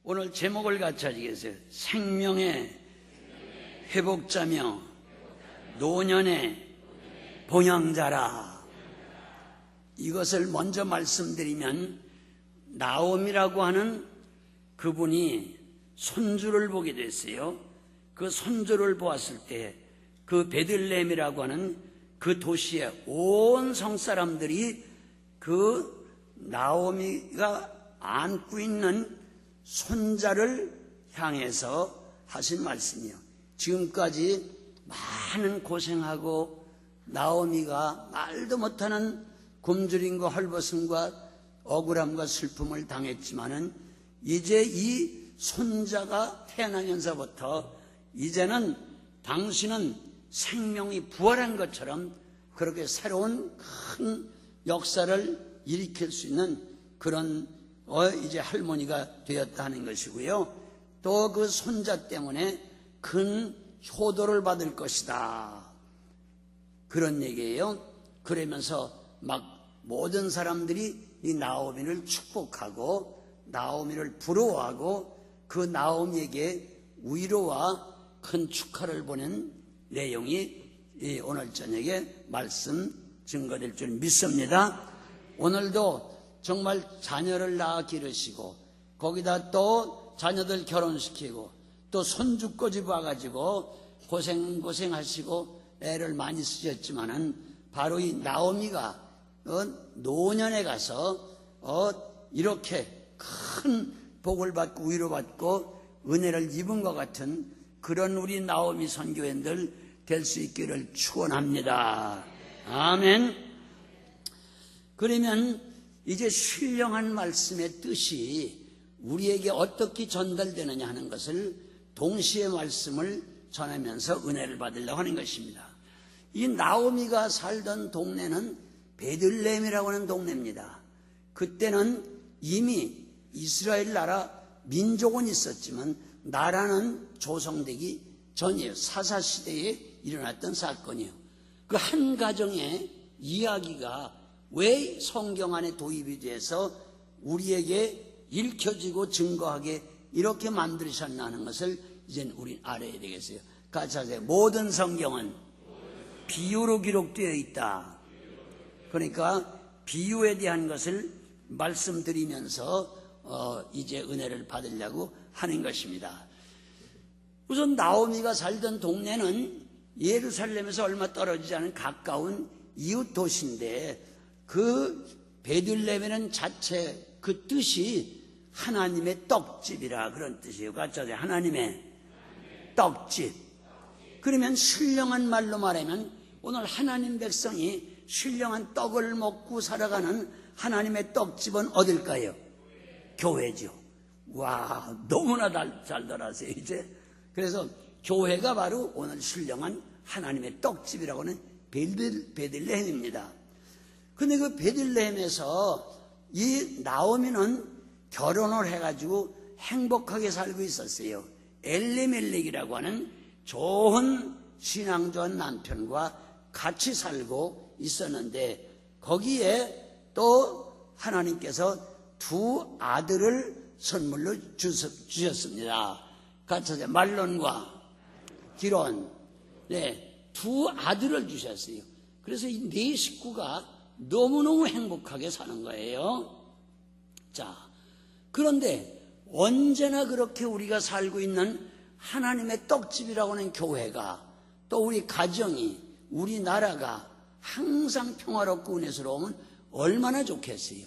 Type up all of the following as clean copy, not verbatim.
오늘 제목을 같이 하시겠어요? 생명의 회복자며 노년의 봉양자라. 이것을 먼저 말씀드리면, 나옴이라고 하는 그분이 손주를 보게 됐어요. 그 손주를 보았을 때 그 베들레헴이라고 하는 그 도시의 온 성사람들이 그 나오미가 안고 있는 손자를 향해서 하신 말씀이요. 지금까지 많은 고생하고 나오미가 말도 못하는 굶주림과 헐벗음과 억울함과 슬픔을 당했지만은, 이제 이 손자가 태어나면서부터 이제는 당신은 생명이 부활한 것처럼 그렇게 새로운 큰 역사를 일으킬 수 있는 그런 이제 할머니가 되었다 하는 것이고요. 또 그 손자 때문에 큰 효도를 받을 것이다, 그런 얘기예요. 그러면서 막 모든 사람들이 이 나오미를 축복하고 나오미를 부러워하고 그 나오미에게 위로와 큰 축하를 보낸 내용이 오늘 저녁에 말씀 증거될 줄 믿습니다. 오늘도 정말 자녀를 낳아 기르시고 거기다 또 자녀들 결혼시키고 또 손주 꼬집어가지고 고생하시고 애를 많이 쓰셨지만은, 바로 이 나오미가 노년에 가서 이렇게 큰 복을 받고 위로받고 은혜를 입은 것 같은 그런 우리 나오미 선교인들 될 수 있기를 축원합니다. 아멘. 그러면 이제 신령한 말씀의 뜻이 우리에게 어떻게 전달되느냐 하는 것을 동시에 말씀을 전하면서 은혜를 받으려고 하는 것입니다. 이 나오미가 살던 동네는 베들레헴이라고 하는 동네입니다. 그때는 이미 이스라엘 나라 민족은 있었지만 나라는 조성되기 전이에요. 사사시대에 일어났던 사건이에요. 그 한 가정의 이야기가 왜 성경 안에 도입이 돼서 우리에게 읽혀지고 증거하게 이렇게 만드셨나 하는 것을 이제는 우리 알아야 되겠어요. 같이 하세요. 모든 성경은 비유로 기록되어 있다. 그러니까 비유에 대한 것을 말씀드리면서 이제 은혜를 받으려고 하는 것입니다. 우선 나오미가 살던 동네는 예루살렘에서 얼마 떨어지지 않은 가까운 이웃 도시인데, 그 베들레헴에는 자체 그 뜻이 하나님의 떡집이라 그런 뜻이에요. 같이 하세요. 하나님의 떡집. 그러면 신령한 말로 말하면 오늘 하나님 백성이 신령한 떡을 먹고 살아가는 하나님의 떡집은 어딜까요? 교회죠. 와, 너무나 잘 들었어요 이제. 그래서 교회가 바로 오늘 신령한 하나님의 떡집이라고 하는 베들레헴입니다. 근데 그 베들레헴에서 이 나오미는 결혼을 해가지고 행복하게 살고 있었어요. 엘리멜렉이라고 하는 좋은 신앙 좋은 남편과 같이 살고 있었는데, 거기에 또 하나님께서 두 아들을 선물로 주셨습니다. 같이 하세요. 말론과 기론. 네, 두 아들을 주셨어요. 그래서 이 네 식구가 너무너무 행복하게 사는 거예요. 자, 그런데 언제나 그렇게 우리가 살고 있는 하나님의 떡집이라고 하는 교회가, 또 우리 가정이, 우리나라가 항상 평화롭고 은혜스러우면 얼마나 좋겠어요.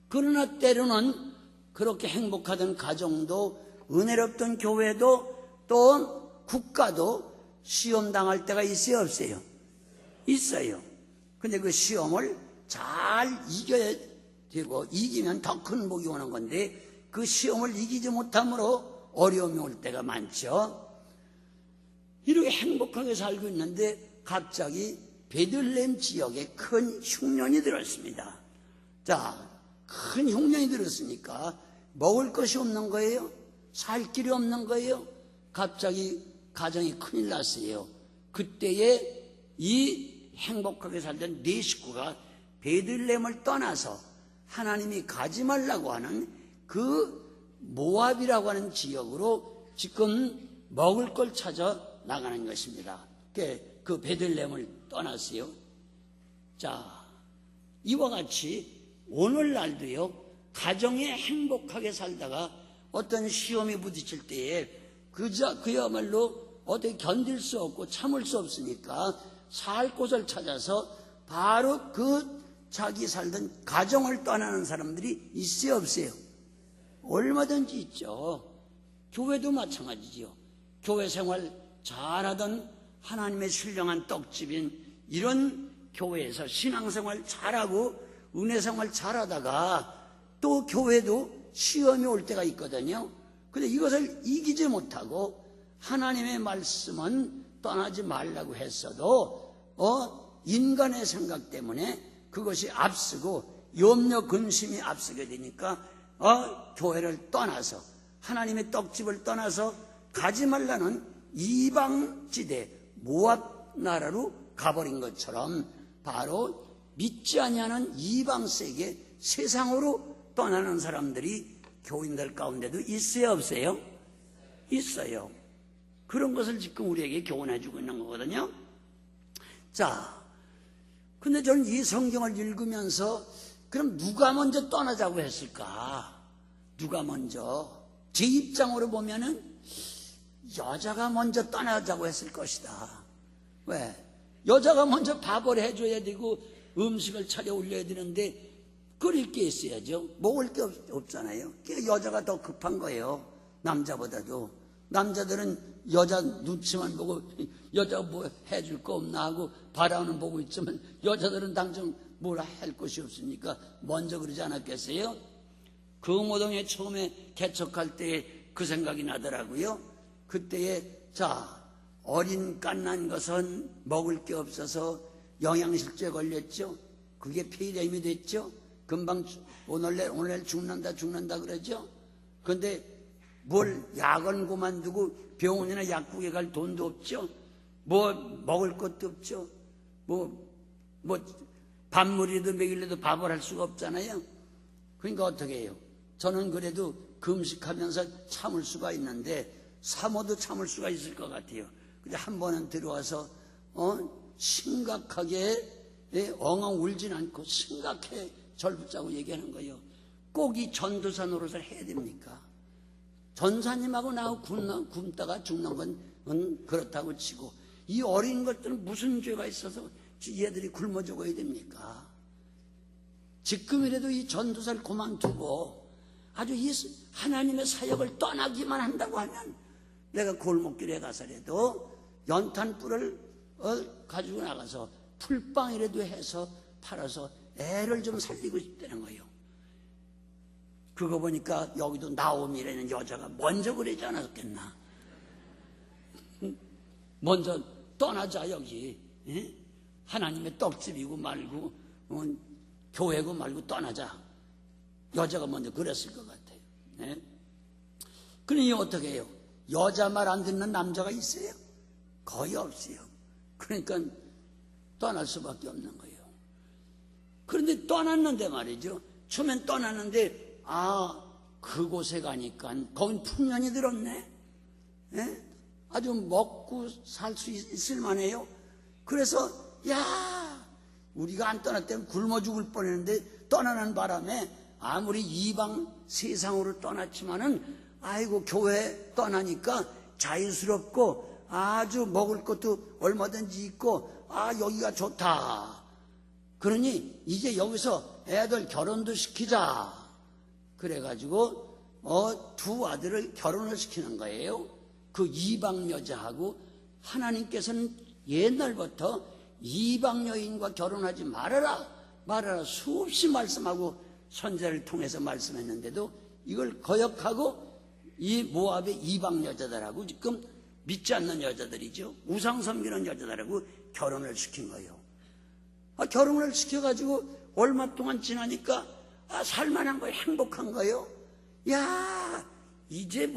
그러나 때로는 그렇게 행복하던 가정도, 은혜롭던 교회도, 또 국가도 시험 당할 때가 있어요, 없어요? 있어요. 근데 그 시험을 잘 이겨야 되고, 이기면 더 큰 복이 오는 건데, 그 시험을 이기지 못함으로 어려움이 올 때가 많죠. 이렇게 행복하게 살고 있는데 갑자기 베들레헴 지역에 큰 흉년이 들었습니다. 자, 큰 흉년이 들었으니까 먹을 것이 없는 거예요. 살 길이 없는 거예요. 갑자기 가정이 큰일 났어요. 그때에 이 행복하게 살던 네 식구가 베들레헴을 떠나서 하나님이 가지 말라고 하는 그 모압이라고 하는 지역으로 지금 먹을 걸 찾아 나가는 것입니다. 그 베들레헴을 떠났어요. 자, 이와 같이 오늘날도요, 가정에 행복하게 살다가 어떤 시험에 부딪힐 때에 그야말로 어떻게 견딜 수 없고 참을 수 없으니까 살 곳을 찾아서 바로 그 자기 살던 가정을 떠나는 사람들이 있어요, 없어요? 얼마든지 있죠. 교회도 마찬가지죠. 교회 생활 잘하던 하나님의 신령한 떡집인 이런 교회에서 신앙생활 잘하고 은혜생활 잘하다가 또 교회도 시험이 올 때가 있거든요. 근데 이것을 이기지 못하고 하나님의 말씀은 떠나지 말라고 했어도 인간의 생각 때문에 그것이 앞서고 염려 근심이 앞서게 되니까 교회를 떠나서 하나님의 떡집을 떠나서 가지 말라는 이방지대 모압 나라로 가버린 것처럼 바로 믿지 아니하는 이방 세계 세상으로 떠나는 사람들이 교인들 가운데도 있어요, 없어요? 있어요. 그런 것을 지금 우리에게 교훈해 주고 있는 거거든요. 자, 근데 저는 이 성경을 읽으면서 그럼 누가 먼저 떠나자고 했을까? 누가 먼저? 제 입장으로 보면은 여자가 먼저 떠나자고 했을 것이다. 왜? 여자가 먼저 밥을 해줘야 되고 음식을 차려 올려야 되는데 끓일 게 있어야죠. 먹을 게 없잖아요. 그러니까 여자가 더 급한 거예요. 남자보다도. 남자들은 여자 눈치만 보고 여자가 뭐 해줄 거 없나 하고 바라는 보고 있지만 여자들은 당장 뭘 할 것이 없으니까 먼저 그러지 않았겠어요? 금오동에 처음에 개척할 때 그 생각이 나더라고요. 그때에 어린 갓난 것은 먹을 게 없어서 영양실조에 걸렸죠. 그게 폐렴이 됐죠. 금방 오늘 죽는다 그러죠. 그런데 뭘 약은 그만두고 병원이나 약국에 갈 돈도 없죠. 뭐 먹을 것도 없죠. 뭐 밥물이라도 먹이려도 밥을 할 수가 없잖아요. 그러니까 어떻게 해요? 저는 그래도 금식하면서 참을 수가 있는데 사모도 참을 수가 있을 것 같아요. 근데 한 번은 들어와서 심각하게 엉엉 울진 않고 심각해 절붙자고 얘기하는 거예요. 꼭 이 전도사 노릇을 해야 됩니까? 전사님하고 나하고 굶다가 죽는 건 그렇다고 치고 이 어린 것들은 무슨 죄가 있어서 얘들이 굶어 죽어야 됩니까? 지금이라도 이 전도사를 그만두고 아주 이 하나님의 사역을 떠나기만 한다고 하면 내가 골목길에 가서라도 연탄불을 가지고 나가서 풀빵이라도 해서 팔아서 애를 좀 살리고 싶다는 거예요. 그거 보니까 여기도 나오미라는 여자가 먼저 그러지 않았겠나. 먼저 떠나자 여기. 하나님의 떡집이고 말고 교회고 말고 떠나자. 여자가 먼저 그랬을 것 같아요. 그러니 어떻게 해요? 여자 말 안 듣는 남자가 있어요? 거의 없어요. 그러니까 떠날 수밖에 없는 거예요. 그런데 떠났는데 말이죠. 처음엔 떠났는데 그곳에 가니까 거긴 풍년이 들었네. 아주 먹고 살 수 있을 만해요. 그래서 우리가 안 떠났다면 굶어 죽을 뻔했는데 떠나는 바람에 아무리 이방 세상으로 떠났지만은 아이고 교회 떠나니까 자유스럽고 아주 먹을 것도 얼마든지 있고 여기가 좋다. 그러니 이제 여기서 애들 결혼도 시키자. 그래가지고 두 아들을 결혼을 시키는 거예요. 그 이방 여자하고 하나님께서는 옛날부터 이방 여인과 결혼하지 말아라 수없이 말씀하고 선지자를 통해서 말씀했는데도 이걸 거역하고 이 모압의 이방 여자들하고 지금 믿지 않는 여자들이죠. 우상 섬기는 여자들하고 결혼을 시킨 거예요. 결혼을 시켜가지고 얼마 동안 지나니까 살만한 거예요. 행복한 거예요. 이제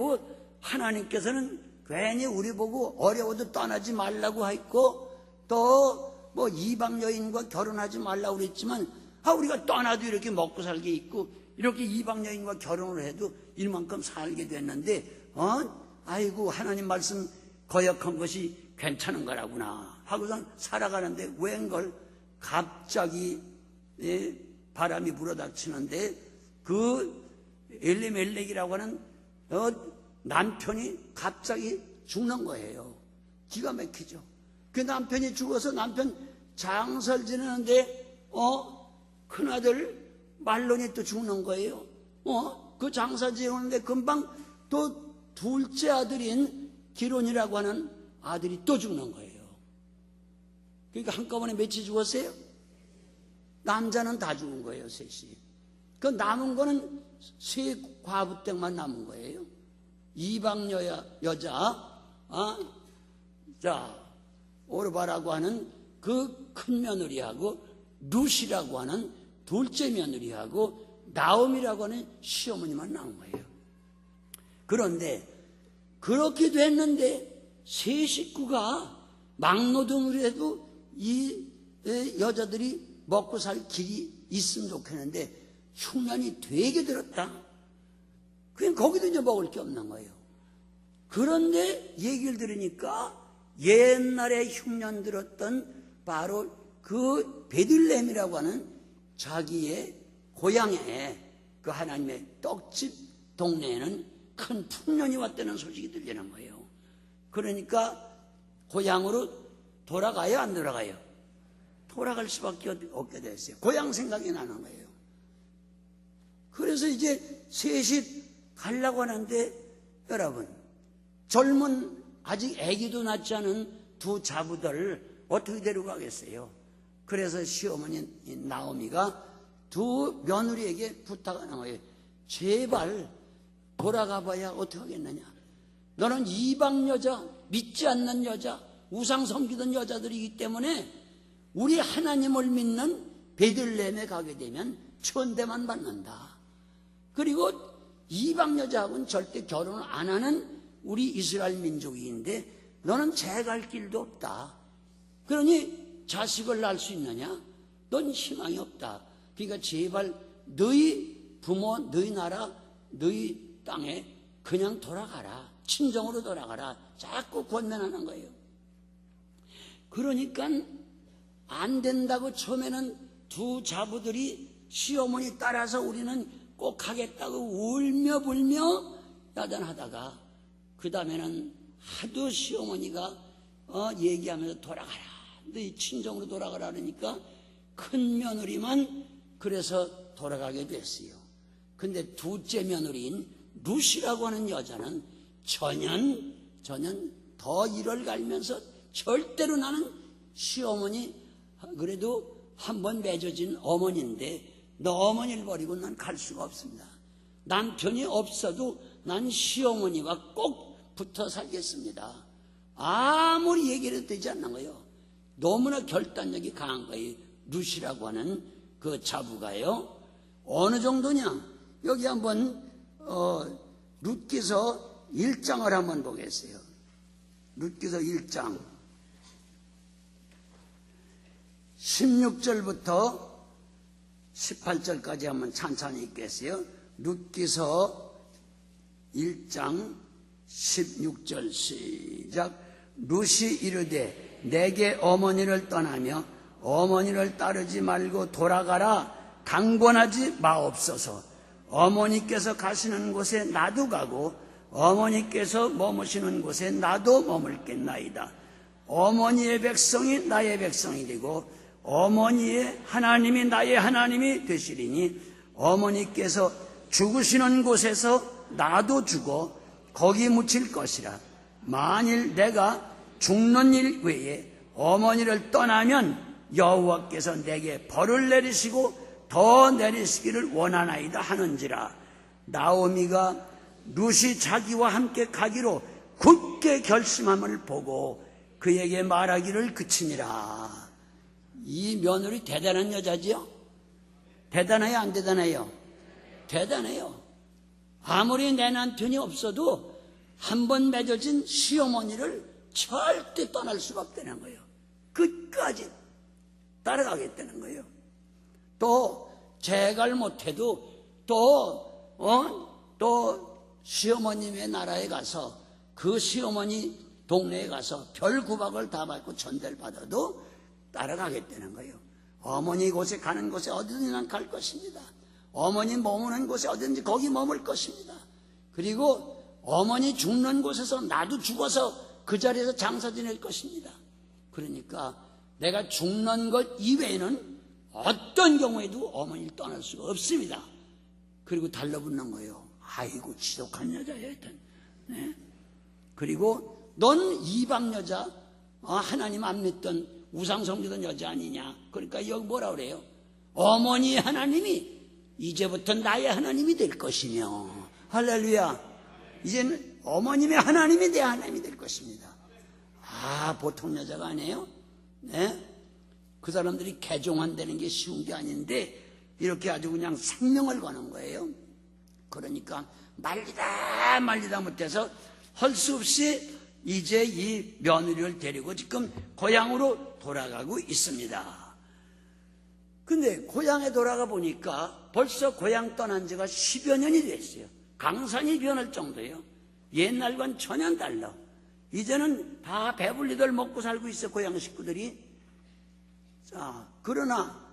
하나님께서는 괜히 우리 보고 어려워도 떠나지 말라고 했고 또 이방 여인과 결혼하지 말라고 그랬지만 우리가 떠나도 이렇게 먹고 살게 있고 이렇게 이방 여인과 결혼을 해도 이만큼 살게 됐는데 아이고 하나님 말씀 거역한 것이 괜찮은 거라구나 하고선 살아가는데 웬걸 갑자기 바람이 불어닥치는데 그 엘리멜렉이라고 하는 남편이 갑자기 죽는 거예요. 기가 막히죠. 그 남편이 죽어서 남편 장사를 지내는데 큰아들 말론이 또 죽는 거예요. 그 장사 지내는데 금방 또 둘째 아들인 기론이라고 하는 아들이 또 죽는 거예요. 그러니까 한꺼번에 몇이 죽었어요? 남자는 다 죽은 거예요, 셋이. 그 남은 거는 세 과부댁만 남은 거예요. 이방 여자, 오르바라고 하는 그 큰 며느리하고 룻이라고 하는 둘째 며느리하고 나옴이라고 하는 시어머니만 남은 거예요. 그런데 그렇게 됐는데 세 식구가 막노동을 해도 이 여자들이 먹고 살 길이 있으면 좋겠는데 흉년이 되게 들었다. 그냥 거기도 이제 먹을 게 없는 거예요. 그런데 얘기를 들으니까 옛날에 흉년 들었던 바로 그 베들레헴이라고 하는 자기의 고향에 그 하나님의 떡집 동네에는 큰 풍년이 왔다는 소식이 들리는 거예요. 그러니까 고향으로 돌아가요, 안 돌아가요? 돌아갈 수밖에 없게 됐어요. 고향 생각이 나는 거예요. 그래서 이제 셋이 가려고 하는데 여러분 젊은 아직 아기도 낳지 않은 두 자부들 어떻게 데려가겠어요? 그래서 시어머니 나오미가 두 며느리에게 부탁하는 거예요. 제발 돌아가 봐야 어떻게 하겠느냐. 너는 이방 여자, 믿지 않는 여자, 우상 섬기던 여자들이기 때문에 우리 하나님을 믿는 베들레헴에 가게 되면 천대만 받는다. 그리고 이방 여자하고는 절대 결혼을 안 하는 우리 이스라엘 민족인데 너는 재갈 길도 없다. 그러니 자식을 낳을 수 있느냐? 넌 희망이 없다. 그러니까 제발 너희 부모, 너희 나라, 너희 땅에 그냥 돌아가라. 친정으로 돌아가라. 자꾸 권면하는 거예요. 그러니까 안 된다고 처음에는 두 자부들이 시어머니 따라서 우리는 꼭 가겠다고 울며 불며 야단하다가 그 다음에는 하도 시어머니가 얘기하면서 돌아가라. 너희 친정으로 돌아가라 그러니까 큰 며느리만 그래서 돌아가게 됐어요. 근데 둘째 며느리인 룻이라고 하는 여자는 전혀 더 일을 갈면서 절대로 나는 시어머니 그래도 한번 맺어진 어머니인데 너 어머니를 버리고 난 갈 수가 없습니다. 남편이 없어도 난 시어머니와 꼭 붙어 살겠습니다. 아무리 얘기를 해도 되지 않는 거예요. 너무나 결단력이 강한 거예요. 룻이라고 하는 그 자부가요. 어느 정도냐? 여기 한번 룻기서 1장을 한번 보겠어요. 룻기서 1장 16절부터 18절까지 한번 찬찬히 읽겠어요. 룻기서 1장 16절 시작. 룻이 이르되 내게 어머니를 떠나며 어머니를 따르지 말고 돌아가라. 강권하지 마옵소서. 어머니께서 가시는 곳에 나도 가고 어머니께서 머무시는 곳에 나도 머물겠나이다. 어머니의 백성이 나의 백성이 되고 어머니의 하나님이 나의 하나님이 되시리니 어머니께서 죽으시는 곳에서 나도 죽어 거기 묻힐 것이라. 만일 내가 죽는 일 외에 어머니를 떠나면 여호와께서 내게 벌을 내리시고 더 내리시기를 원하나이다 하는지라. 나오미가 룻이 자기와 함께 가기로 굳게 결심함을 보고 그에게 말하기를 그치니라. 이 며느리 대단한 여자지요? 대단해요, 안 대단해요? 대단해요. 아무리 내 남편이 없어도 한번 맺어진 시어머니를 절대 떠날 수가 없다는 거예요. 끝까지 따라가겠다는 거예요. 또 재갈 못해도 또 시어머님의 나라에 가서 그 시어머니 동네에 가서 별 구박을 다 받고 전대를 받아도 따라가겠다는 거예요. 어머니 곳에 가는 곳에 어디든지 난 갈 것입니다. 어머니 머무는 곳에 어디든지 거기 머물 것입니다. 그리고 어머니 죽는 곳에서 나도 죽어서 그 자리에서 장사 지낼 것입니다. 그러니까 내가 죽는 것 이외에는 어떤 경우에도 어머니를 떠날 수가 없습니다. 그리고 달라붙는 거예요. 아이고 지독한 여자야 하여튼. 네? 그리고 넌 이방 여자, 하나님 안 믿던 우상 섬기던 여자 아니냐. 그러니까 여기 뭐라 그래요? 어머니의 하나님이 이제부터 나의 하나님이 될 것이며, 할렐루야. 이제는 어머님의 하나님이 내 하나님이 될 것입니다. 보통 여자가 아니에요. 네? 그 사람들이 개종한다는 게 쉬운 게 아닌데 이렇게 아주 그냥 생명을 거는 거예요. 그러니까 말리다 못해서 할 수 없이 이제 이 며느리를 데리고 지금 고향으로 돌아가고 있습니다. 근데 고향에 돌아가 보니까 벌써 고향 떠난 지가 10여 년이 됐어요. 강산이 변할 정도예요. 옛날과는 전혀 달라. 이제는 다 배불리들 먹고 살고 있어, 고향 식구들이. 자, 그러나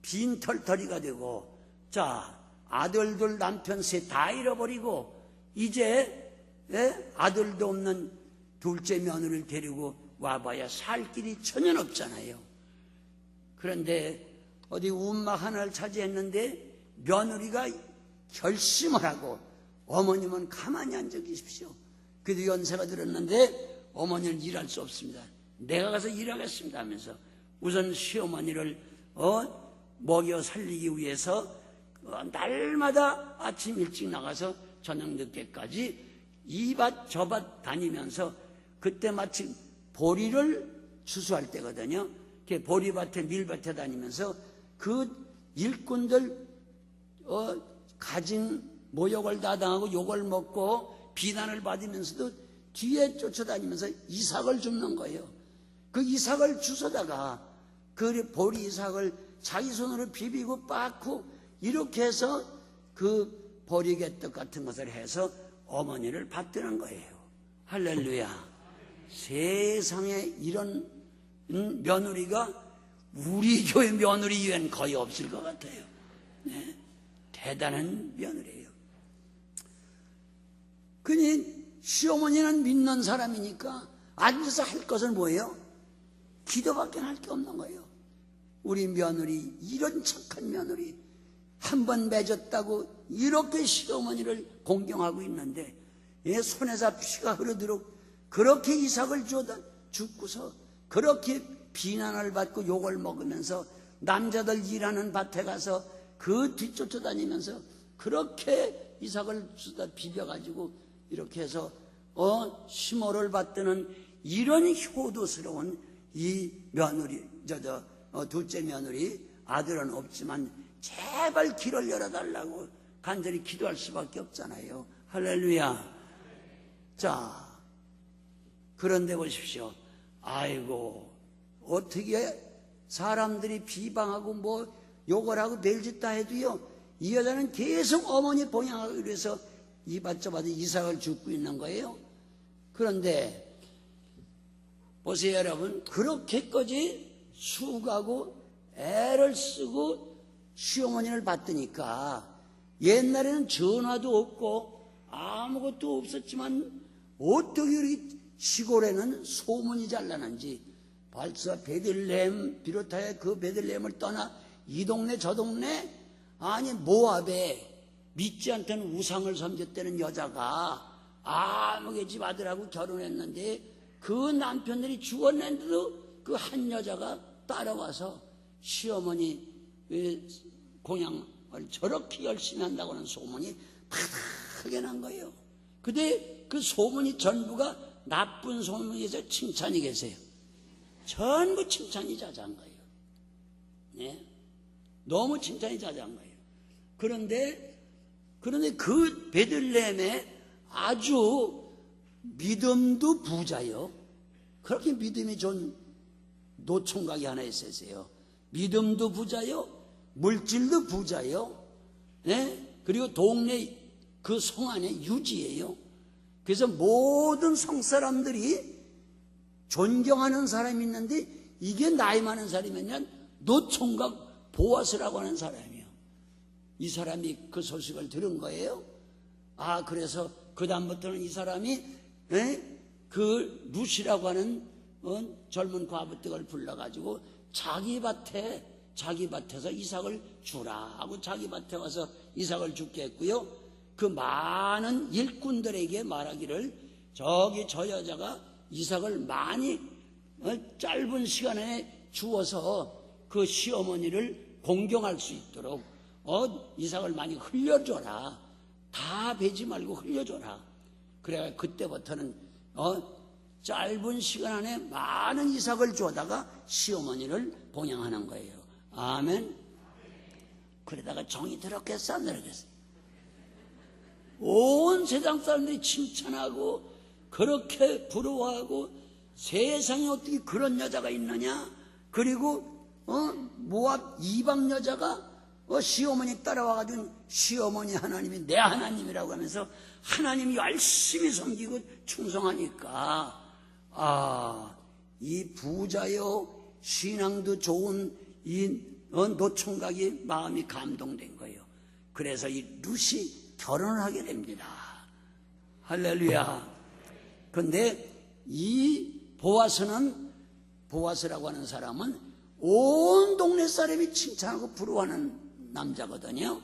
빈털터리가 되고, 자, 아들들 남편 셋 다 잃어버리고, 이제 아들도 없는 둘째 며느리를 데리고 와봐야 살 길이 전혀 없잖아요. 그런데 어디 운막 하나를 차지했는데 며느리가 결심을 하고 어머님은 가만히 앉아 계십시오. 그래도 연세가 들었는데 어머니는 일할 수 없습니다. 내가 가서 일하겠습니다 하면서 우선 시어머니를 먹여 살리기 위해서 날마다 아침 일찍 나가서 저녁 늦게까지 이 밭 저 밭 다니면서, 그때 마침 보리를 추수할 때거든요. 보리밭에 밀밭에 다니면서 그 일꾼들 가진 모욕을 다 당하고 욕을 먹고 비난을 받으면서도 뒤에 쫓아다니면서 이삭을 줍는 거예요. 그 이삭을 주워다가 그 보리 이삭을 자기 손으로 비비고 빻고 이렇게 해서 그 보리개떡 같은 것을 해서 어머니를 받드는 거예요. 할렐루야. 세상에 이런 며느리가 우리 교회 며느리 이외엔 거의 없을 것 같아요. 네? 대단한 며느리예요. 그니 시어머니는 믿는 사람이니까 앉아서 할 것은 뭐예요? 기도밖에 할 게 없는 거예요. 우리 며느리, 이런 착한 며느리, 한 번 맺었다고 이렇게 시어머니를 공경하고 있는데 손에서 피가 흐르도록 그렇게 이삭을 죽고서 그렇게 비난을 받고 욕을 먹으면서 남자들 일하는 밭에 가서 그 뒤쫓아다니면서 그렇게 이삭을 주다 비벼가지고 이렇게 해서 심호를 받드는 이런 효도스러운 이 며느리, 둘째 며느리, 아들은 없지만 제발 길을 열어달라고 간절히 기도할 수밖에 없잖아요. 할렐루야. 자, 그런데 보십시오. 아이고, 어떻게 사람들이 비방하고 뭐 욕을 하고 별짓 다 해도요, 이 여자는 계속 어머니 봉양하기 위해서 이밭저밭에 이삭을 줍고 있는 거예요. 그런데 보세요, 여러분. 그렇게까지 수고하고 애를 쓰고 시어머니를 받으니까 옛날에는 전화도 없고 아무것도 없었지만 어떻게 우리 시골에는 소문이 잘 나는지 벌써 베들레헴 비롯하여 그 베들레헴을 떠나 이 동네 저 동네, 아니 모압에 믿지 않던 우상을 섬겼다는 여자가 아무개 집 아들하고 결혼했는데 그 남편들이 죽었는데도 그 한 여자가 따라와서 시어머니 공양을 저렇게 열심히 한다고 하는 소문이 파닥하게 난 거예요. 근데 그 소문이 전부가 나쁜 소문에서 칭찬이 계세요. 전부 칭찬이 자자한 거예요. 네? 너무 칭찬이 자자한 거예요. 그런데 그 베들레헴에 아주 믿음도 부자요. 그렇게 믿음이 좋은 노총각이 하나 있었어요. 믿음도 부자요, 물질도 부자요. 네? 그리고 동네 그 성 안에 유지예요. 그래서 모든 성 사람들이 존경하는 사람이 있는데 이게 나이 많은 사람이면 노총각 보아스라고 하는 사람이에요. 이 사람이 그 소식을 들은 거예요. 그래서 그 다음부터는 이 사람이 그 루시라고 하는 젊은 과부댁을 불러가지고 자기 밭에서 이삭을 주라 하고 자기 밭에 와서 이삭을 죽게 했고요. 그 많은 일꾼들에게 말하기를 저 여자가 이삭을 많이 짧은 시간에 주어서 그 시어머니를 공경할 수 있도록 이삭을 많이 흘려줘라. 다 베지 말고 흘려줘라. 그래야 그때부터는 짧은 시간 안에 많은 이삭을 주다가 시어머니를 봉양하는 거예요. 아멘. 그러다가 정이 더럽겠어 안 더럽겠어? 온 세상 사람들이 칭찬하고 그렇게 부러워하고 세상에 어떻게 그런 여자가 있느냐. 그리고 모압 이방 여자가 시어머니 따라와가지고 시어머니 하나님이 내 하나님이라고 하면서 하나님 열심히 섬기고 충성하니까 이 부자요 신앙도 좋은 이 노총각이 마음이 감동된 거예요. 그래서 이 룻이 결혼을 하게 됩니다. 할렐루야. 그런데 이 보아스라고 하는 사람은 온 동네 사람이 칭찬하고 부러워하는 남자거든요.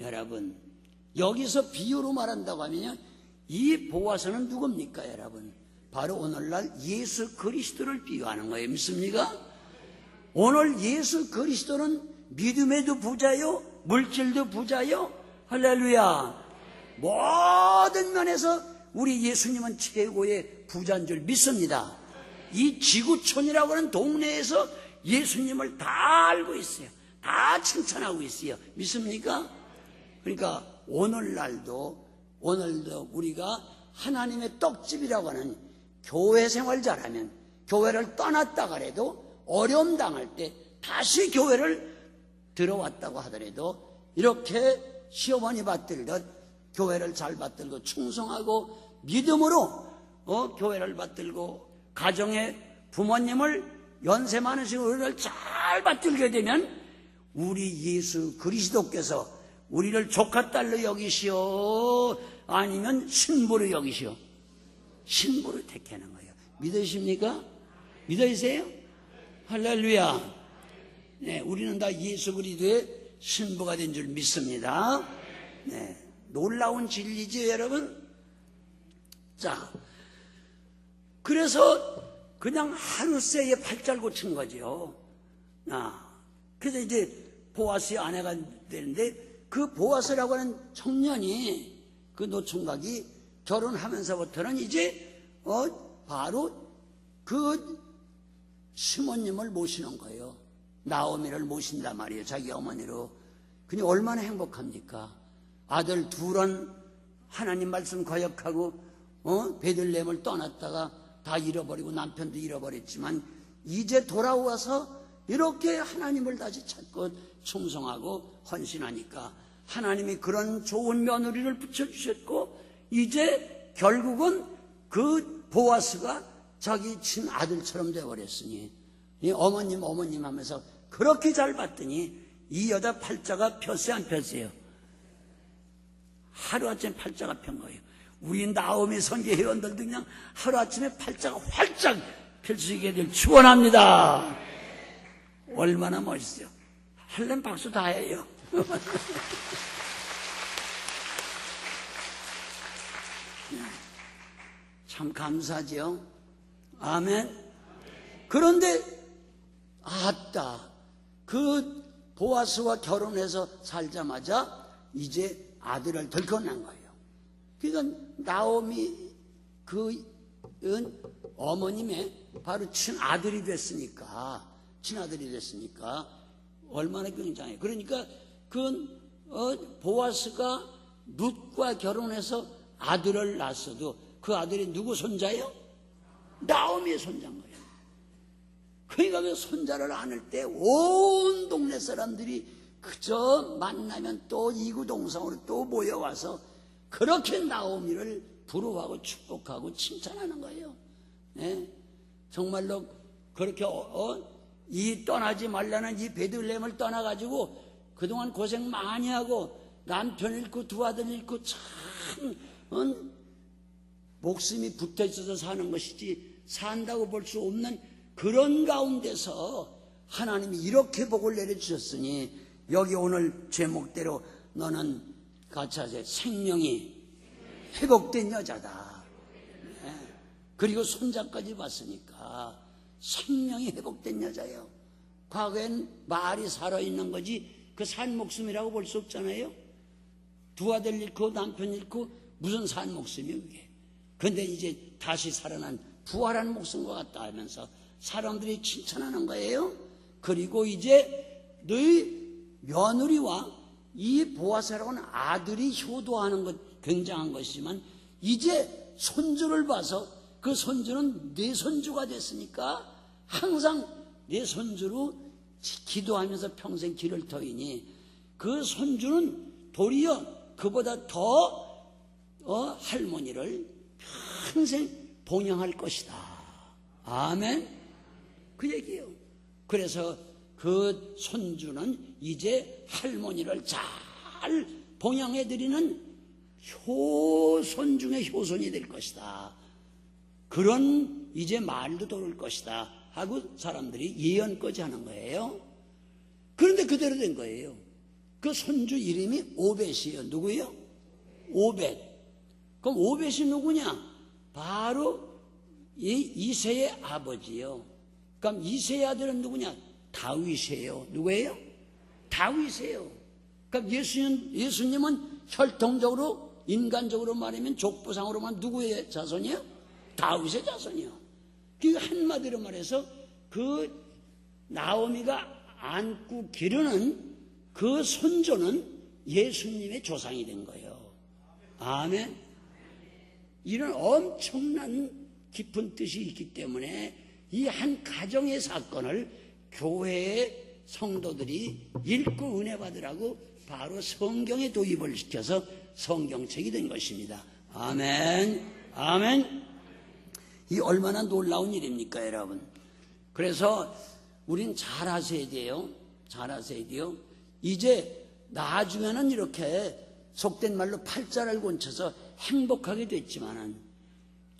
여러분, 여기서 비유로 말한다고 하면 이 보아스는 누굽니까 여러분? 바로 오늘날 예수 그리스도를 비유하는 거예요. 믿습니까? 오늘 예수 그리스도는 믿음에도 부자요, 물질도 부자요. 할렐루야. 모든 면에서 우리 예수님은 최고의 부자인 줄 믿습니다. 이 지구촌이라고 하는 동네에서 예수님을 다 알고 있어요. 다 칭찬하고 있어요. 믿습니까? 그러니까 오늘도 우리가 하나님의 떡집이라고 하는 교회 생활 잘하면 교회를 떠났다 그래도 어려움 당할 때 다시 교회를 들어왔다고 하더라도 이렇게 시어머니 받들듯 교회를 잘 받들고 충성하고 믿음으로 교회를 받들고 가정의 부모님을 연세 많으신 어른을 잘 받들게 되면 우리 예수 그리스도께서 우리를 조카 딸로 여기시오 아니면 신부로 여기시오? 신부로 택하는 거예요. 믿으십니까? 믿으세요? 할렐루야. 네, 우리는 다 예수 그리스도의 신부가 된 줄 믿습니다. 네, 놀라운 진리죠 여러분. 자, 그래서 그냥 하루 새에 팔자를 고친 거죠. 그래서 이제 보아스의 아내가 되는데 그 보아스라고 하는 청년이 그 노총각이 결혼하면서부터는 이제 바로 그 시몬님을 모시는 거예요. 나오미를 모신단 말이에요. 자기 어머니로. 그니 얼마나 행복합니까? 아들 둘은 하나님 말씀 거역하고 베들레헴을 떠났다가 다 잃어버리고 남편도 잃어버렸지만 이제 돌아와서 이렇게 하나님을 다시 찾고 충성하고 헌신하니까 하나님이 그런 좋은 며느리를 붙여주셨고 이제 결국은 그 보아스가 자기 친아들처럼 되어버렸으니 이 어머님 하면서 그렇게 잘 봤더니 이 여자 팔자가 폈어요 안 폈어요? 하루아침에 팔자가 편 거예요. 우리 나오미 선교 회원들도 그냥 하루아침에 팔자가 활짝 펼 수 있게 될 축원합니다. 얼마나 멋있어요. 할렘 박수 다 해요. 참 감사죠. 아멘. 그런데 그 보아스와 결혼해서 살자마자 이제 아들을 덜컥난 거예요. 그러니까 나오미 그 어머님의 바로 친아들이 됐으니까 얼마나 굉장해요. 그러니까 그 보아스가 룻과 결혼해서 아들을 낳았어도 그 아들이 누구 손자예요? 나오미의 손자인 거예요. 그러니까 그 손자를 안을 때 온 동네 사람들이 그저 만나면 또 이구동성으로 또 모여와서 그렇게 나오미를 부러워하고 축복하고 칭찬하는 거예요. 네? 정말로 그렇게 이 떠나지 말라는 이 베들레헴을 떠나가지고 그동안 고생 많이 하고 남편 잃고 두 아들 잃고 참 목숨이 붙어있어서 사는 것이지 산다고 볼 수 없는 그런 가운데서 하나님이 이렇게 복을 내려주셨으니 여기 오늘 제목대로 너는 같이 하세요. 생명이 회복된 여자다. 네. 그리고 손자까지 봤으니까 생명이 회복된 여자예요. 과거엔 말이 살아있는 거지 그 산 목숨이라고 볼 수 없잖아요. 두 아들 잃고 남편 잃고 무슨 산 목숨이에요 그게. 그런데 이제 다시 살아난 부활한 목숨과 같다 하면서 사람들이 칭찬하는 거예요. 그리고 이제 너희 며느리와 이 보아스라고는 아들이 효도하는 것 굉장한 것이지만 이제 손주를 봐서 그 손주는 내 손주가 됐으니까 항상 내 손주로 기도하면서 평생 길을 터이니 그 손주는 도리어 그보다 더 할머니를 평생 봉양할 것이다. 아멘. 그 얘기예요. 그래서 그 손주는 이제 할머니를 잘 봉양해드리는 효손 중에 효손이 될 것이다. 그런 이제 말도 돌을 것이다 하고 사람들이 예언까지 하는 거예요. 그런데 그대로 된 거예요. 그 손주 이름이 오벳이에요. 누구예요? 오벳. 그럼 오벳이 누구냐? 바로 이새의 아버지요. 그럼 이새의 아들은 누구냐? 다윗이에요. 누구예요? 다윗이에요. 그럼 예수님은 혈통적으로 인간적으로 말하면 족보상으로만 누구의 자손이요? 다윗의 자손이요. 그 한마디로 말해서 그 나오미가 안고 기르는 그 손조는 예수님의 조상이 된 거예요. 아멘. 이런 엄청난 깊은 뜻이 있기 때문에 이 한 가정의 사건을 교회의 성도들이 읽고 은혜 받으라고 바로 성경에 도입을 시켜서 성경책이 된 것입니다. 아멘. 아멘. 이 얼마나 놀라운 일입니까, 여러분? 그래서 우린 잘하셔야 돼요. 잘하셔야 돼요. 이제 나중에는 이렇게 속된 말로 팔자를 곤쳐서 행복하게 됐지만은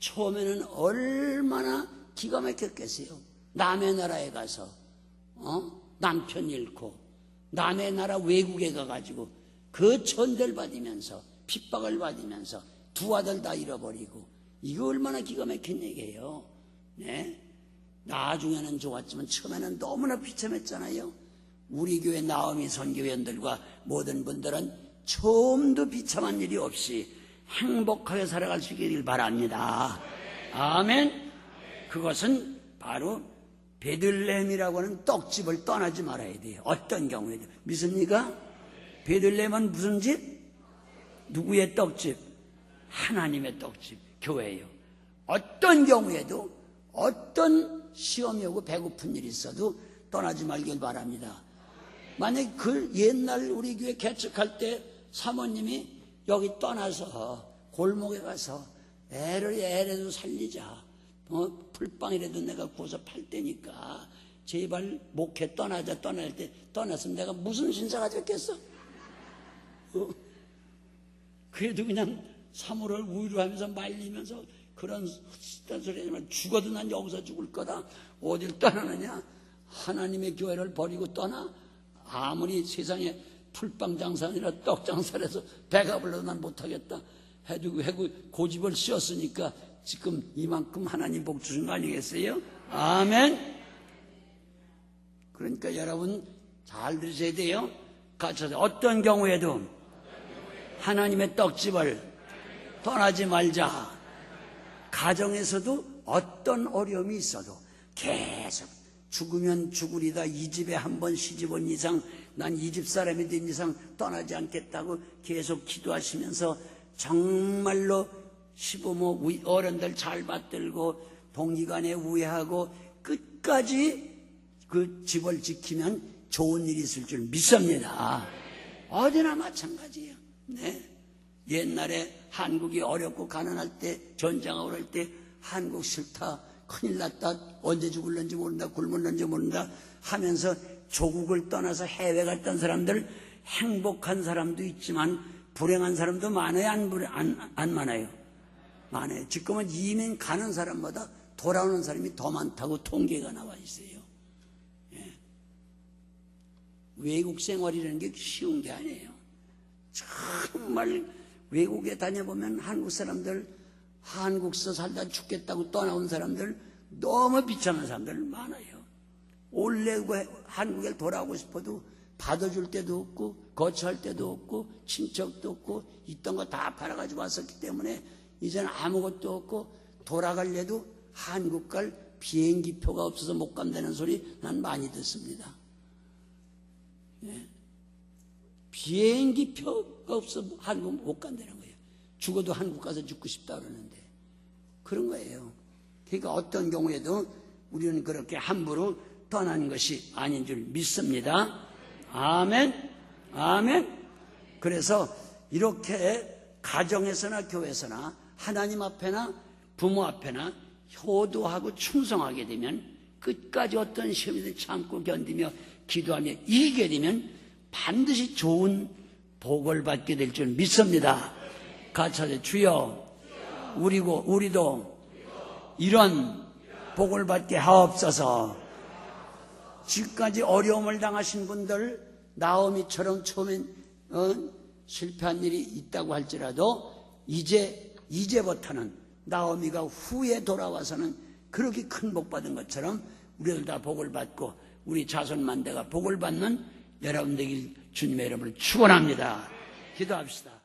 처음에는 얼마나 기가 막혔겠어요. 남의 나라에 가서 남편 잃고 남의 나라 외국에 가가지고 그 천대를 받으면서 핍박을 받으면서 두 아들 다 잃어버리고 이거 얼마나 기가 막힌 얘기예요. 네? 나중에는 좋았지만 처음에는 너무나 비참했잖아요. 우리 교회 나오미 선교회원들과 모든 분들은 처음도 비참한 일이 없이 행복하게 살아갈 수 있기를 바랍니다. 아멘. 그것은 바로 베들레헴이라고 하는 떡집을 떠나지 말아야 돼요. 어떤 경우에도. 믿습니까? 베들레헴은 무슨 집? 누구의 떡집? 하나님의 떡집, 교회예요. 어떤 경우에도 어떤 시험이 오고 배고픈 일이 있어도 떠나지 말길 바랍니다. 만약에 그 옛날 우리 교회 개척할 때 사모님이 여기 떠나서 골목에 가서 애라도 살리자. 풀빵이라도 내가 구워서 팔 테니까 제발 목회 떠나자. 떠날 때 떠났으면 내가 무슨 신사가 됐겠어? 그래도 그냥 3월을 우유로 하면서 말리면서 그런 헛된 소리 하지만 죽어도 난 여기서 죽을 거다. 어딜 떠나느냐? 하나님의 교회를 버리고 떠나? 아무리 세상에 풀빵 장사 아니라 떡 장사를 해서 배가 불러도 난 못하겠다 해도 고집을 씌웠으니까 지금 이만큼 하나님 복 주신 거 아니겠어요? 아멘. 그러니까 여러분 잘 들으셔야 돼요. 같이 하세요. 어떤 경우에도 하나님의 떡집을 떠나지 말자. 가정에서도 어떤 어려움이 있어도 계속 죽으면 죽으리다. 이 집에 한 번 시집 온 이상 난 이 집 사람이 된 이상 떠나지 않겠다고 계속 기도하시면서 정말로 시부모 어른들 잘 받들고 동기간에 우애하고 끝까지 그 집을 지키면 좋은 일이 있을 줄 믿습니다. 어디나 마찬가지예요. 네. 옛날에 한국이 어렵고 가난할 때, 전쟁하고 그럴 때 한국 싫다, 큰일 났다, 언제 죽을는지 모른다, 굶을는지 모른다 하면서 조국을 떠나서 해외 갔던 사람들, 행복한 사람도 있지만 불행한 사람도 많아요? 안 많아요? 많아요. 지금은 이민 가는 사람보다 돌아오는 사람이 더 많다고 통계가 나와 있어요. 예. 외국 생활이라는 게 쉬운 게 아니에요. 정말 외국에 다녀보면 한국 사람들, 한국서 살다 죽겠다고 떠나온 사람들, 너무 비참한 사람들 많아요. 원래 한국에 돌아오고 싶어도 받아줄 데도 없고 거처할 데도 없고 친척도 없고 있던 거 다 팔아가지고 왔었기 때문에 이제는 아무것도 없고 돌아가려도 한국 갈 비행기표가 없어서 못 간다는 소리 난 많이 듣습니다. 예. 비행기표가 없어서 한국 못 간다는 거예요. 죽어도 한국 가서 죽고 싶다 그러는데 그런 거예요. 그러니까 어떤 경우에도 우리는 그렇게 함부로 떠나는 것이 아닌 줄 믿습니다. 아멘. 아멘. 그래서 이렇게 가정에서나 교회에서나 하나님 앞에나 부모 앞에나 효도하고 충성하게 되면 끝까지 어떤 시험이든 참고 견디며 기도하며 이기게 되면 반드시 좋은 복을 받게 될 줄 믿습니다. 같이 하자. 주여 우리도 이런 복을 받게 하옵소서. 지금까지 어려움을 당하신 분들, 나오미처럼 처음엔 실패한 일이 있다고 할지라도 이제부터는 나오미가 후에 돌아와서는 그렇게 큰 복 받은 것처럼 우리들 다 복을 받고 우리 자손만대가 복을 받는 여러분 되길 주님의 이름으로 축원합니다. 기도합시다.